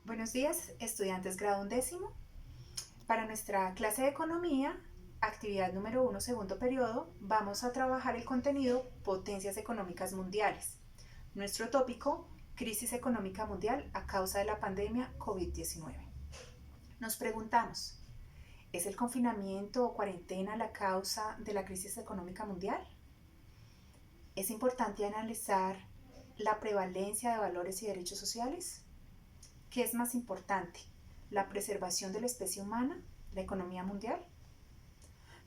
Buenos días, estudiantes grado 11. Para nuestra clase de economía, actividad número 1, segundo periodo, vamos a trabajar el contenido Potencias económicas mundiales. Nuestro tópico, crisis económica mundial a causa de la pandemia COVID-19. Nos preguntamos, ¿es el confinamiento o cuarentena la causa de la crisis económica mundial? ¿Es importante analizar la prevalencia de valores y derechos sociales? ¿Qué es más importante? ¿La preservación de la especie humana? ¿La economía mundial?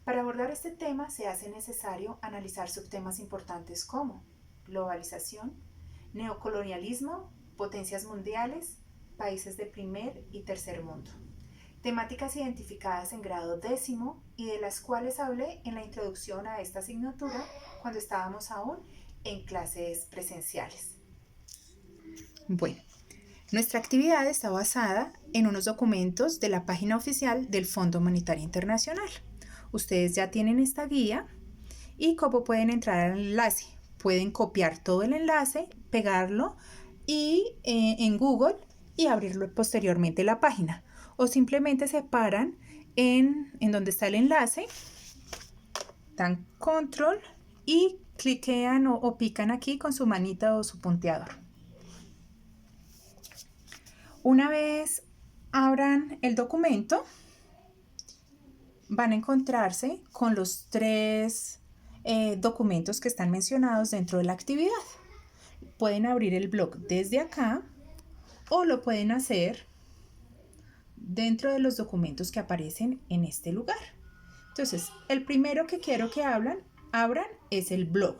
Para abordar este tema se hace necesario analizar subtemas importantes como globalización, neocolonialismo, potencias mundiales, países de primer y tercer mundo. Temáticas identificadas en grado 10 y de las cuales hablé en la introducción a esta asignatura cuando estábamos aún en clases presenciales. Bueno, nuestra actividad está basada en unos documentos de la página oficial del Fondo Monetario Internacional. Ustedes ya tienen esta guía y cómo pueden entrar al enlace. Pueden copiar todo el enlace, pegarlo en Google y abrirlo posteriormente la página. O simplemente se paran en donde está el enlace, dan control y cliquean o pican aquí con su manita o su punteador. Una vez abran el documento, van a encontrarse con los tres documentos que están mencionados dentro de la actividad. Pueden abrir el blog desde acá o lo pueden hacer dentro de los documentos que aparecen en este lugar. Entonces, el primero que quiero que abran es el blog.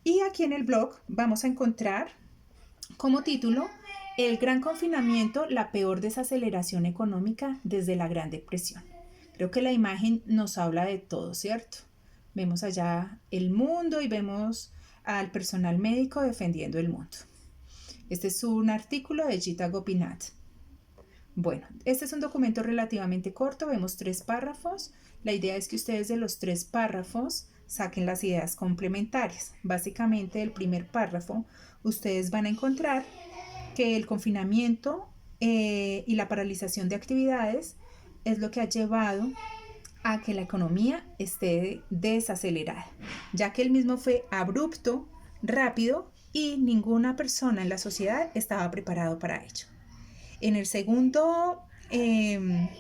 Y aquí en el blog vamos a encontrar como título El gran confinamiento, la peor desaceleración económica desde la Gran Depresión. Creo que la imagen nos habla de todo, ¿cierto? Vemos allá el mundo y vemos al personal médico defendiendo el mundo. Este es un artículo de Gita Gopinath. Bueno, este es un documento relativamente corto, vemos 3 párrafos. La idea es que ustedes de los 3 párrafos saquen las ideas complementarias. Básicamente, del primer párrafo, ustedes van a encontrar que el confinamiento y la paralización de actividades es lo que ha llevado a que la economía esté desacelerada, ya que el mismo fue abrupto, rápido y ninguna persona en la sociedad estaba preparado para ello. En el segundo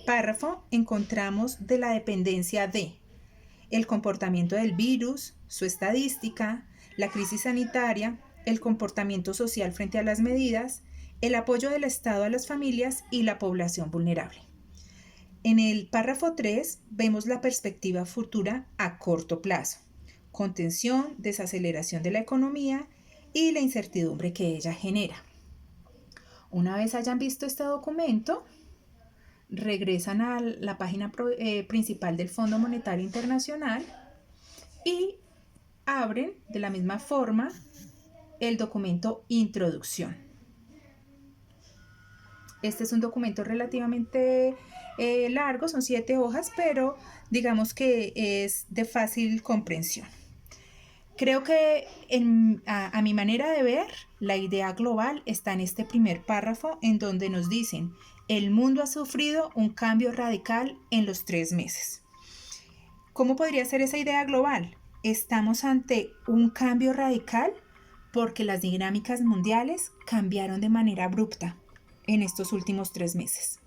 párrafo encontramos de la dependencia de el comportamiento del virus, su estadística, la crisis sanitaria, el comportamiento social frente a las medidas, el apoyo del Estado a las familias y la población vulnerable. En el párrafo 3 vemos la perspectiva futura a corto plazo, contención, desaceleración de la economía y la incertidumbre que ella genera. Una vez hayan visto este documento, regresan a la página principal del Fondo Monetario Internacional y abren de la misma forma el documento Introducción. Este es un documento relativamente largo, son 7 hojas, pero digamos que es de fácil comprensión. Creo que a mi manera de ver, la idea global está en este primer párrafo en donde nos dicen, el mundo ha sufrido un cambio radical en los 3 meses. ¿Cómo podría ser esa idea global? Estamos ante un cambio radical porque las dinámicas mundiales cambiaron de manera abrupta en estos últimos 3 meses.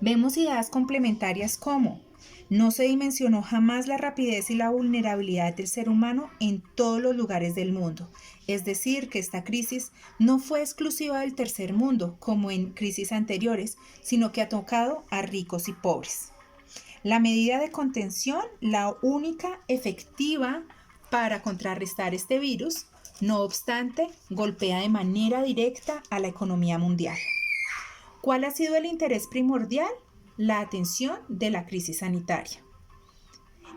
Vemos ideas complementarias como no se dimensionó jamás la rapidez y la vulnerabilidad del ser humano en todos los lugares del mundo. Es decir, que esta crisis no fue exclusiva del tercer mundo, como en crisis anteriores, sino que ha tocado a ricos y pobres. La medida de contención, la única efectiva para contrarrestar este virus, no obstante, golpea de manera directa a la economía mundial. ¿Cuál ha sido el interés primordial? La atención de la crisis sanitaria.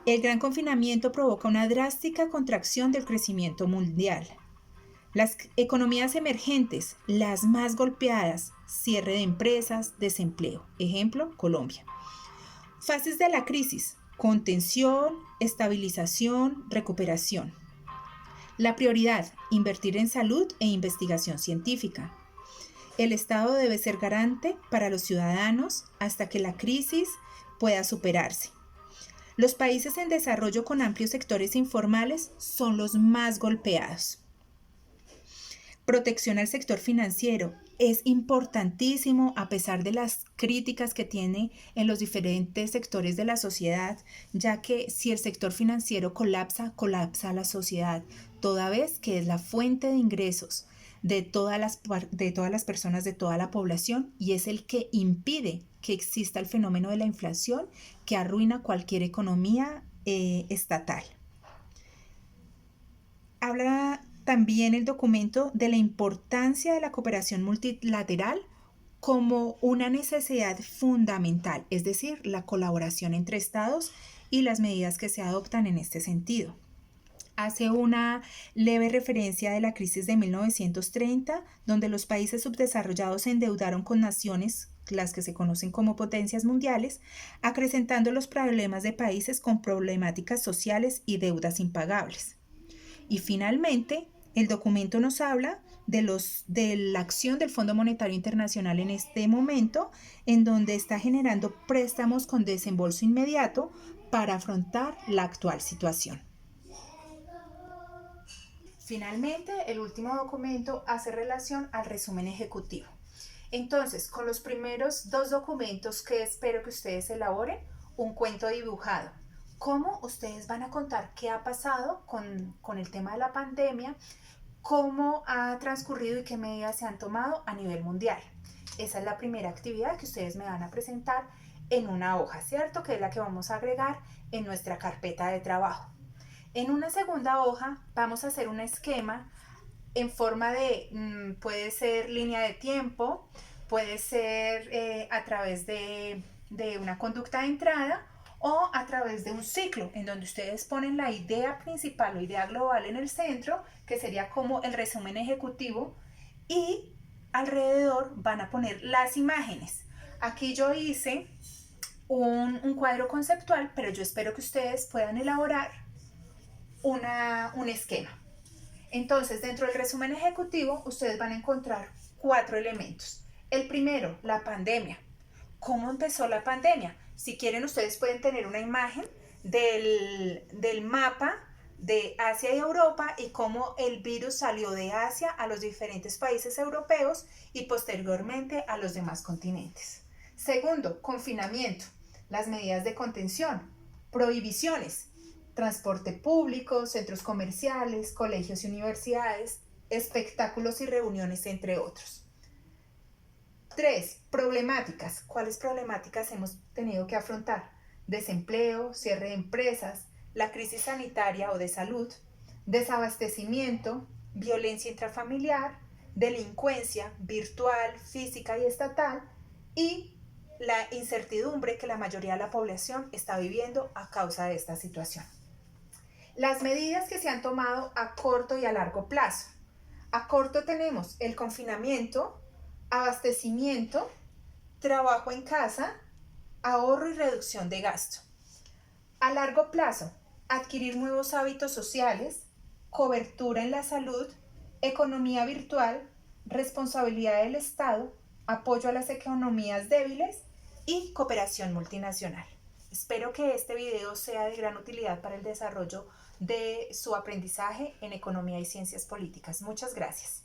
El gran confinamiento provoca una drástica contracción del crecimiento mundial. Las economías emergentes, las más golpeadas, cierre de empresas, desempleo. Ejemplo, Colombia. Fases de la crisis: contención, estabilización, recuperación. La prioridad, invertir en salud e investigación científica. El Estado debe ser garante para los ciudadanos hasta que la crisis pueda superarse. Los países en desarrollo con amplios sectores informales son los más golpeados. Protección al sector financiero es importantísimo a pesar de las críticas que tiene en los diferentes sectores de la sociedad, ya que si el sector financiero colapsa, colapsa la sociedad, toda vez que es la fuente de ingresos de todas las personas, de toda la población, y es el que impide que exista el fenómeno de la inflación que arruina cualquier economía estatal. Habla también el documento de la importancia de la cooperación multilateral como una necesidad fundamental, es decir, la colaboración entre estados y las medidas que se adoptan en este sentido. Hace una leve referencia de la crisis de 1930, donde los países subdesarrollados se endeudaron con naciones, las que se conocen como potencias mundiales, acrecentando los problemas de países con problemáticas sociales y deudas impagables. Y finalmente, el documento nos habla de la acción del Fondo Monetario Internacional en este momento, en donde está generando préstamos con desembolso inmediato para afrontar la actual situación. Finalmente, el último documento hace relación al resumen ejecutivo. Entonces, con los primeros dos documentos que espero que ustedes elaboren, un cuento dibujado. ¿Cómo ustedes van a contar qué ha pasado con el tema de la pandemia? ¿Cómo ha transcurrido y qué medidas se han tomado a nivel mundial? Esa es la primera actividad que ustedes me van a presentar en una hoja, ¿cierto? Que es la que vamos a agregar en nuestra carpeta de trabajo. En una segunda hoja vamos a hacer un esquema en forma de, puede ser línea de tiempo, puede ser a través de una conducta de entrada o a través de un ciclo en donde ustedes ponen la idea principal o idea global en el centro, que sería como el resumen ejecutivo, y alrededor van a poner las imágenes. Aquí yo hice un cuadro conceptual, pero yo espero que ustedes puedan elaborar un esquema. Entonces, dentro del resumen ejecutivo, ustedes van a encontrar 4 elementos. El primero, la pandemia. ¿Cómo empezó la pandemia? Si quieren, ustedes pueden tener una imagen del mapa de Asia y Europa y cómo el virus salió de Asia a los diferentes países europeos y posteriormente a los demás continentes. Segundo, confinamiento, las medidas de contención, prohibiciones, transporte público, centros comerciales, colegios y universidades, espectáculos y reuniones, entre otros. 3. Problemáticas. ¿Cuáles problemáticas hemos tenido que afrontar? Desempleo, cierre de empresas, la crisis sanitaria o de salud, desabastecimiento, violencia intrafamiliar, delincuencia virtual, física y estatal, y la incertidumbre que la mayoría de la población está viviendo a causa de esta situación. Las medidas que se han tomado a corto y a largo plazo. A corto tenemos el confinamiento, abastecimiento, trabajo en casa, ahorro y reducción de gasto. A largo plazo, adquirir nuevos hábitos sociales, cobertura en la salud, economía virtual, responsabilidad del Estado, apoyo a las economías débiles y cooperación multinacional. Espero que este video sea de gran utilidad para el desarrollo de su aprendizaje en economía y ciencias políticas. Muchas gracias.